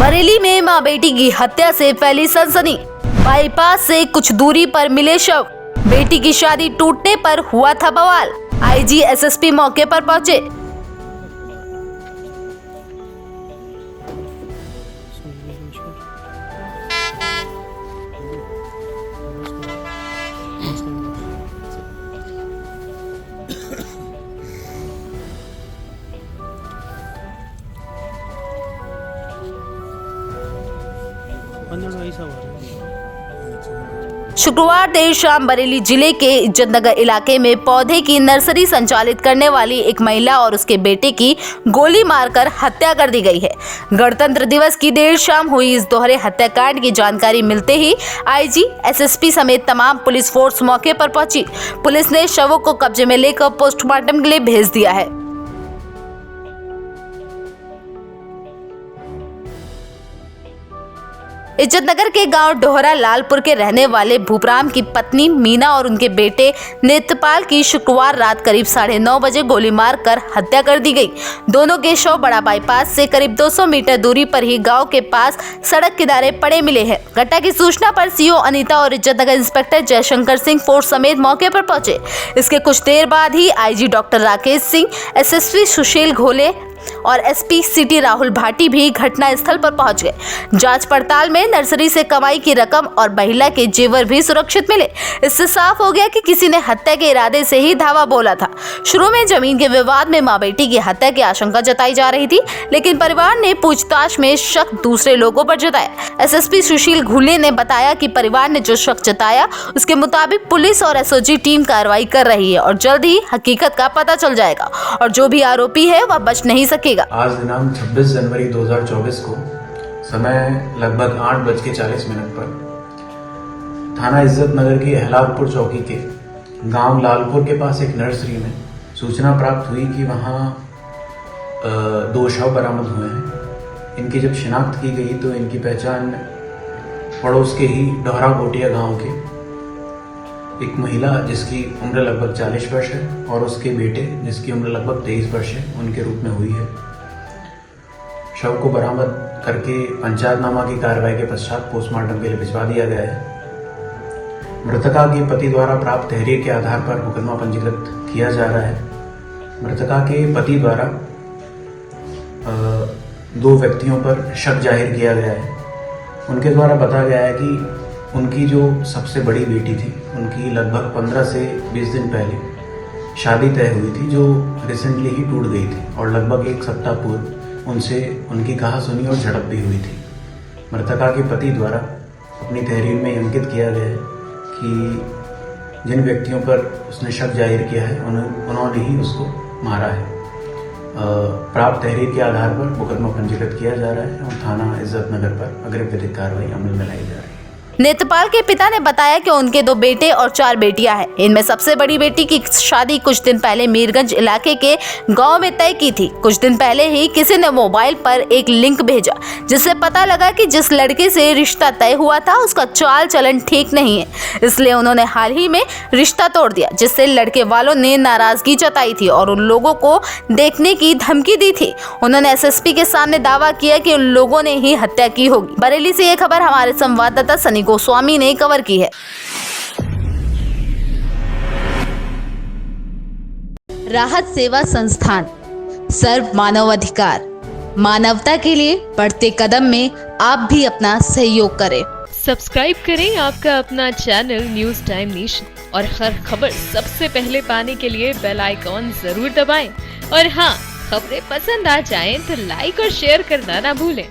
बरेली में मां बेटी की हत्या से फैली सनसनी। बाईपास से कुछ दूरी पर मिले शव। बेटी की शादी टूटने पर हुआ था बवाल। आईजी एसएसपी मौके पर पहुंचे। शुक्रवार देर शाम बरेली जिले के इज्जतनगर इलाके में पौधे की नर्सरी संचालित करने वाली एक महिला और उसके बेटे की गोली मारकर हत्या कर दी गई है। गणतंत्र दिवस की देर शाम हुई इस दोहरे हत्याकांड की जानकारी मिलते ही आईजी, एसएसपी समेत तमाम पुलिस फोर्स मौके पर पहुंची। पुलिस ने शवों को कब्जे में लेकर पोस्टमार्टम के लिए भेज दिया है। इज्जतनगर के गांव डोहरा लालपुर के रहने वाले भूपराम की पत्नी मीना और उनके बेटे नेत्रपाल की शुक्रवार रात करीब 9:30 बजे गोली मारकर हत्या कर दी गई। दोनों के शव बड़ा बाईपास से करीब 200 मीटर दूरी पर ही गांव के पास सड़क किनारे पड़े मिले हैं। घटना की सूचना पर सीओ अनीता और इज्जतनगर इंस्पेक्टर जयशंकर सिंह फोर्स समेत मौके पर पहुंचे। इसके कुछ देर बाद ही IG doctor Rakesh Singh, SSP Sushil Ghole और एसपी सिटी राहुल भाटी भी घटना स्थल पर पहुंच गए। जांच पड़ताल में नर्सरी से कमाई की रकम और महिला के जेवर भी सुरक्षित मिले। इससे साफ हो गया कि किसी ने हत्या के इरादे से ही धावा बोला था। शुरू में जमीन के विवाद में मां बेटी की हत्या की आशंका जताई जा रही थी, लेकिन परिवार ने पूछताछ में शक दूसरे लोगों पर जताया। एसएसपी सुशील घोले ने बताया कि परिवार ने जो शक जताया उसके मुताबिक पुलिस और एसओजी टीम कार्रवाई कर रही है और जल्द ही हकीकत का पता चल जाएगा और जो भी आरोपी है वह बच नहीं सकेगा। आज दिनांक 26 जनवरी 2024 को समय लगभग 8:40 पर थाना इज्जतनगर की अहलादपुर चौकी के गांव लालपुर के पास एक नर्सरी में सूचना प्राप्त हुई कि वहां 2 शव बरामद हुए हैं। इनकी जब शिनाख्त की गई तो इनकी पहचान पड़ोस के ही डोहरा गोटिया गांव के एक महिला जिसकी उम्र लगभग 40 वर्ष है और उसके बेटे जिसकी उम्र लगभग 23 वर्ष है उनके रूप में हुई है। शव को बरामद करके पंचायतनामा की कार्रवाई के पश्चात पोस्टमार्टम के लिए भिजवा दिया गया है। मृतका के पति द्वारा प्राप्त तहरीर के आधार पर मुकदमा पंजीकृत किया जा रहा है। मृतका के पति द्वारा 2 व्यक्तियों पर शक जाहिर किया गया है। उनके द्वारा बताया गया है कि उनकी जो सबसे बड़ी बेटी थी उनकी लगभग 15 से 20 दिन पहले शादी तय हुई थी, जो रिसेंटली ही टूट गई थी और लगभग 1 सप्ताह पूर्व उनसे उनकी कहासुनी और झड़प भी हुई थी। मृतका के पति द्वारा अपनी तहरीर में अंकित किया गया है कि जिन व्यक्तियों पर उसने शक जाहिर किया है उन्होंने ही उसको मारा है। प्राप्त तहरीर के आधार पर मुकदमा पंजीकृत किया जा रहा है और थाना इज्जतनगर पर अग्रिम विधिक कार्रवाई अमल में लाई जा रही है। नेत्रपाल के पिता ने बताया कि उनके 2 बेटे और 4 बेटियां हैं। इनमें सबसे बड़ी बेटी की शादी कुछ दिन पहले मीरगंज इलाके के गांव में तय की थी। कुछ दिन पहले ही किसी ने मोबाइल पर एक लिंक भेजा जिससे पता लगा कि जिस लड़के से रिश्ता तय हुआ था उसका चाल चलन ठीक नहीं है, इसलिए उन्होंने हाल ही में रिश्ता तोड़ दिया, जिससे लड़के वालों ने नाराजगी जताई थी और उन लोगों को देखने की धमकी दी थी। उन्होंने एसएसपी के सामने दावा किया कि उन लोगों ने ही हत्या की होगी। बरेली से ये खबर हमारे संवाददाता सनी गोस्वामी ने कवर की है। राहत सेवा संस्थान, सर्व मानवाधिकार, मानवता के लिए बढ़ते कदम में आप भी अपना सहयोग करें। सब्सक्राइब करें आपका अपना चैनल न्यूज टाइम नेशन और हर खबर सबसे पहले पाने के लिए बेल आइकॉन जरूर दबाएं। और हाँ, खबरें पसंद आ जाएं तो लाइक और शेयर करना ना भूलें।